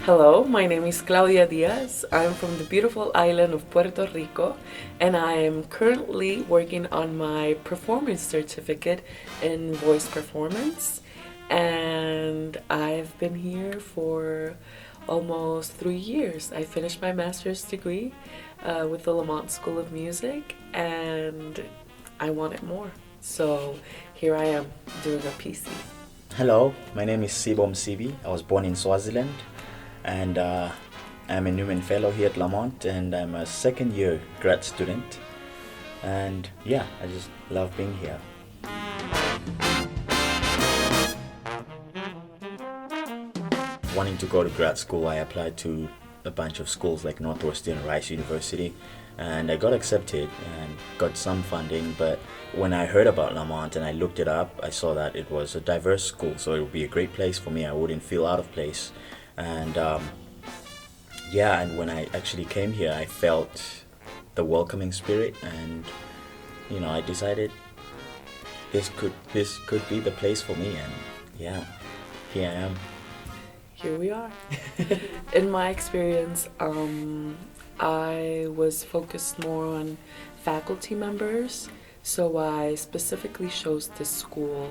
Hello, my name is Claudia Diaz. I'm from the beautiful island of Puerto Rico, and I am currently working on my performance certificate in voice performance. And I've been here for almost 3 years. I finished my master's degree with the Lamont School of Music, and I wanted more. So here I am doing a PC. Hello, my name is Sibo Msibi. I was born in Swaziland, and I'm a Newman Fellow here at Lamont, and I'm a second year grad student. And yeah, I just love being here. Wanting to go to grad school, I applied to a bunch of schools like Northwestern Rice University, and I got accepted and got some funding. But when I heard about Lamont and I looked it up, I saw that it was a diverse school, so it would be a great place for me. I wouldn't feel out of place. And yeah, and when I actually came here, I felt the welcoming spirit, and I decided this could be the place for me. And yeah, here I am. Here we are. In my experience, I was focused more on faculty members, so I specifically chose this school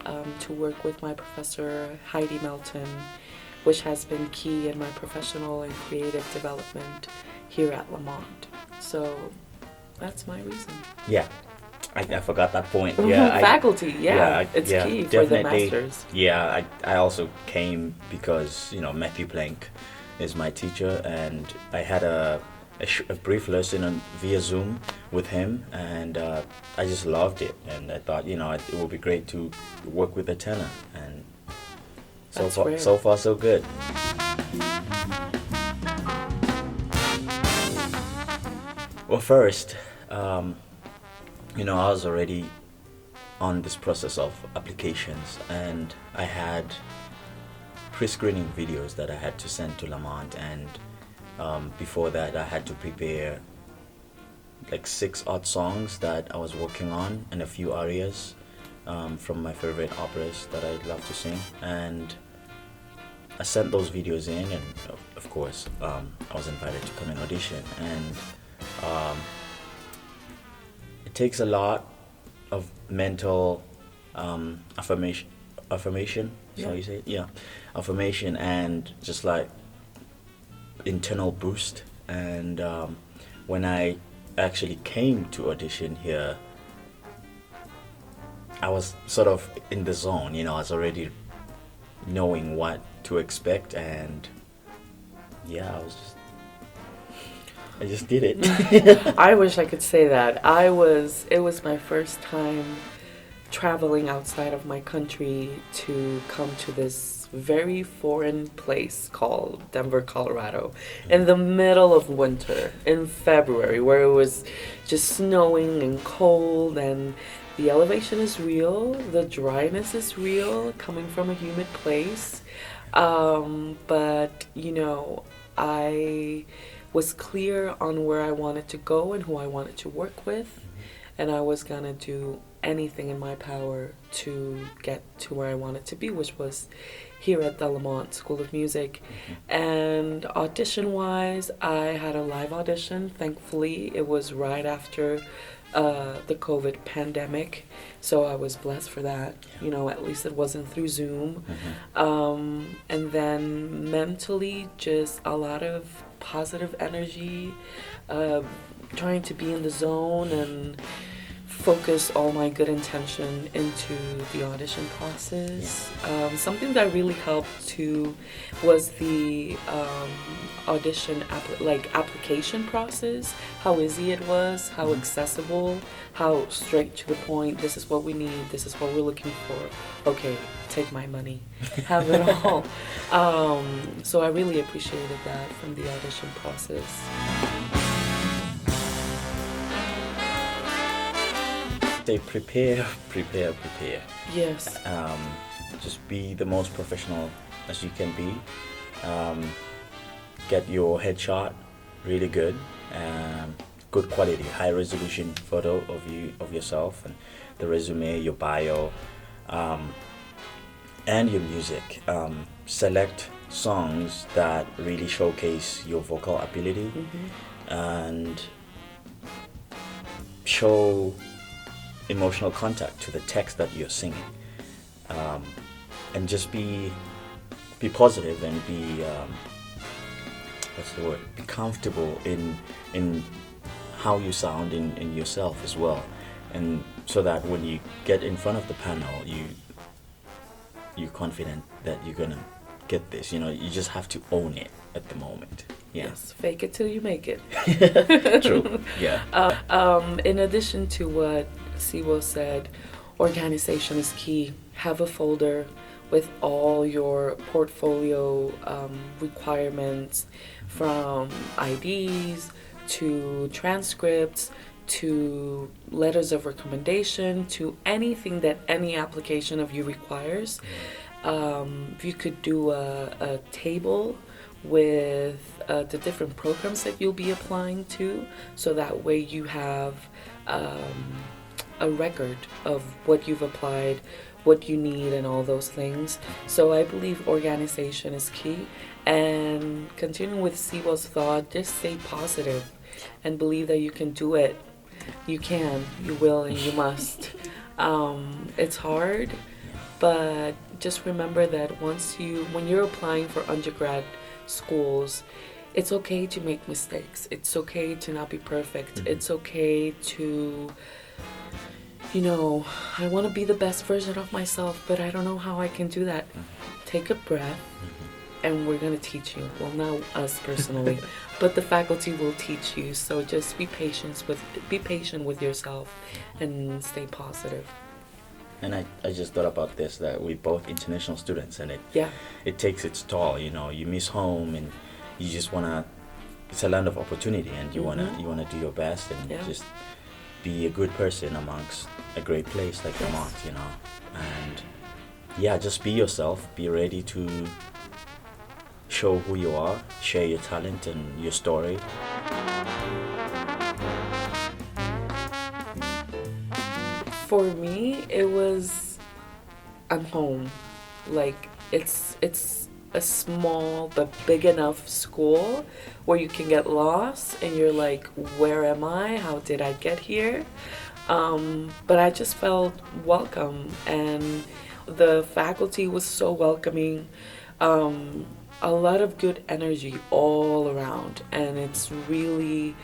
to work with my professor Heidi Melton, which has been key in my professional and creative development here at Lamont. So that's my reason. Yeah, I forgot that point. Yeah, Faculty, it's key for the definitely. masters. Yeah, I also came because Matthew Plank is my teacher, and I had a brief lesson via Zoom with him, and I just loved it, and I thought it would be great to work with a tenor, and That's rare. so far so good. Well, first, I was already on this process of applications, and I had pre-screening videos that I had to send to Lamont, and before that I had to prepare like 6 odd songs that I was working on and a few arias from my favorite operas that I love to sing, and I sent those videos in, and of course I was invited to come and audition, and it takes a lot of mental affirmation. Yeah. So you say it? Yeah, affirmation, and just like internal boost. And when I actually came to audition here, I was sort of in the zone. I was already knowing what to expect, and yeah, I just did it. I wish I could say that. It was my first time traveling outside of my country to come to this very foreign place called Denver, Colorado, in the middle of winter in February, where it was just snowing and cold, and the elevation is real, the dryness is real coming from a humid place. But I was clear on where I wanted to go and who I wanted to work with, and I was gonna do anything in my power to get to where I wanted to be, which was here at the Lamont School of Music. And audition wise, I had a live audition. Thankfully, it was right after the COVID pandemic, so I was blessed for that. At least it wasn't through Zoom. And then mentally, just a lot of positive energy, trying to be in the zone and focus all my good intention into the audition process. Something that really helped too was the audition application process. How easy it was, how accessible, how straight to the point. This is what we need. This is what we're looking for. Okay, take my money, have it all. So I really appreciated that from the audition process. Say prepare. Yes. Just be the most professional as you can be. Get your headshot really good, good quality, high resolution photo of yourself, and the resume, your bio. and your music. Select songs that really showcase your vocal ability and show emotional contact to the text that you're singing, and just be positive and be what's the word? Be comfortable in how you sound in yourself as well, and so that when you get in front of the panel, you're confident that you're gonna get this. You know, you just have to own it at the moment. Yeah. Yes, fake it till you make it. True. Yeah. In addition to what Sibo said, organization is key. Have a folder with all your portfolio requirements, from IDs to transcripts to letters of recommendation to anything that any application of you requires. You could do a table with the different programs that you'll be applying to, so that way you have a record of what you've applied, what you need, and all those things. So I believe organization is key. And continuing with Sibo's thought, just stay positive and believe that you can do it. You can, you will, and you must. It's hard, but just remember that when you're applying for undergrad schools, it's okay to make mistakes. It's okay to not be perfect. It's okay to, I want to be the best version of myself, but I don't know how I can do that. Take a breath, and we're going to teach you. Well, not us personally, but the faculty will teach you. So just be patient with yourself and stay positive. And I just thought about this, that we're both international students, and it takes its toll. You miss home, and you just wanna. It's a land of opportunity, and you wanna do your best and just be a good person amongst a great place like Lamont. And just be yourself. Be ready to show who you are, share your talent and your story. For me, it was, I'm home. Like, it's a small but big enough school where you can get lost and you're like, where am I? How did I get here? But I just felt welcome, and the faculty was so welcoming. A lot of good energy all around, and it's really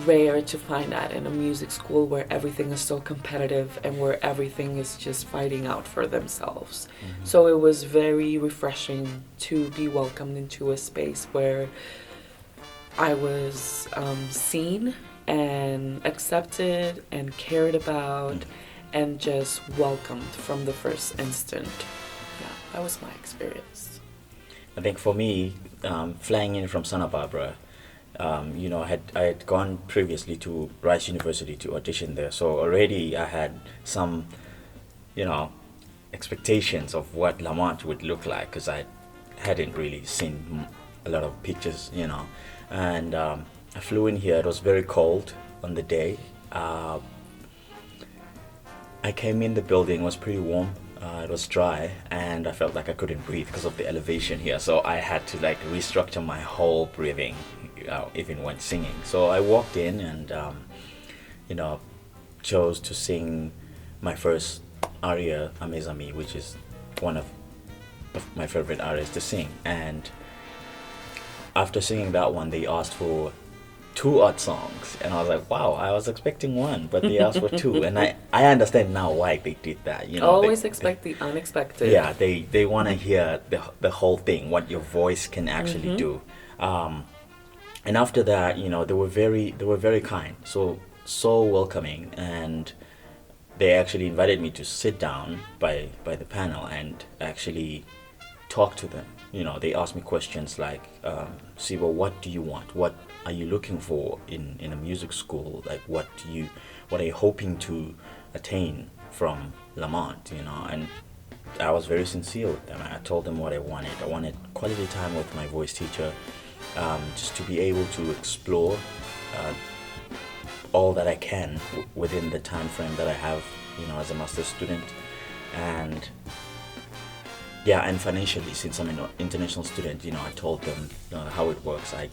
rare to find that in a music school where everything is so competitive and where everything is just fighting out for themselves. So it was very refreshing to be welcomed into a space where I was seen and accepted and cared about and just welcomed from the first instant. Yeah, that was my experience. I think for me, flying in from Santa Barbara, I had gone previously to Rice University to audition there, so already I had some, expectations of what Lamont would look like, because I hadn't really seen a lot of pictures, and I flew in here. It was very cold on the day. I came in, the building was pretty warm. It was dry, and I felt like I couldn't breathe because of the elevation here, so I had to restructure my whole breathing, even when singing. So I walked in and chose to sing my first aria, Amezami, which is one of my favorite arias to sing. And after singing that one, they asked for 2 odd songs, and I was like, wow, I was expecting 1, but they asked for 2. And I understand now why they did that. Always expect the unexpected. Yeah, they want to hear the whole thing, what your voice can actually do. And after that, they were very kind, so welcoming, and they actually invited me to sit down by the panel and actually talk to them. They asked me questions like, Sibo, what do you want? What are you looking for in a music school? Like, what are you hoping to attain from Lamont? And I was very sincere with them. I told them what I wanted. I wanted quality time with my voice teacher, just to be able to explore all that I can within the time frame that I have, as a master's student. And yeah, and financially, since I'm an international student, I told them how it works. I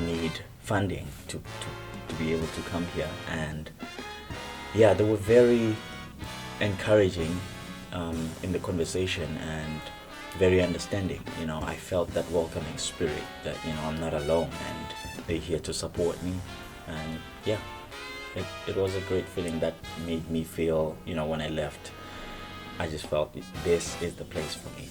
need funding to be able to come here, and yeah, they were very encouraging in the conversation and very understanding. I felt that welcoming spirit that I'm not alone and they're here to support me, and yeah, it was a great feeling that made me feel when I left, I just felt this is the place for me.